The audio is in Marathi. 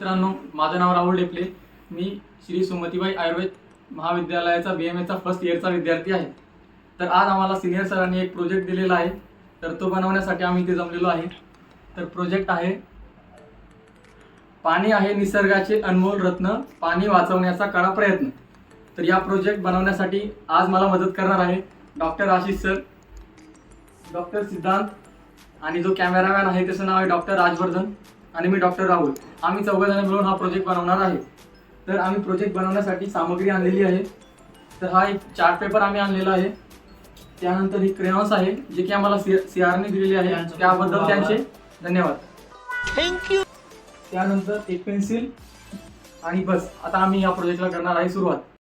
मित्रांनो, माझं नाव राहुल डेपले. मी श्री सुमतीबाई आयुर्वेद महाविद्यालयाचा BMAचा फर्स्ट इयरचा विद्यार्थी आहे. तर आज आम्हाला सिनियर सरांनी एक प्रोजेक्ट दिलेला आहे, तर तो बनवण्यासाठी आम्ही इथे जमलेलो आहे. तर प्रोजेक्ट आहे, पाणी आहे निसर्गाचे अनमोल रत्न, पाणी वाचवण्याचा करा प्रयत्न. तर या प्रोजेक्ट बनवण्यासाठी आज मला मदत करणार आहे डॉक्टर आशिष सर, डॉक्टर सिद्धांत आणि जो कॅमेरामॅन आहे त्याचं नाव आहे डॉक्टर राजवर्धन आणि मी डॉक्टर राहुल. आम्ही चौघजण मिळून हा प्रोजेक्ट बनवणार आहे. तर आम्ही प्रोजेक्ट बनवण्यासाठी सामग्री आणलेली आहे. तर हा एक चार्ट पेपर आम्ही आणलेला आहे. त्यानंतर ही क्रेयॉन्स आहे जे की आम्हाला CRने दिलेली आहे, त्याबद्दल त्यांचे धन्यवाद. थँक्यू. त्यानंतर एक पेन्सिल आणि बस. आता आम्ही या प्रोजेक्टला करणार आहे सुरुवात.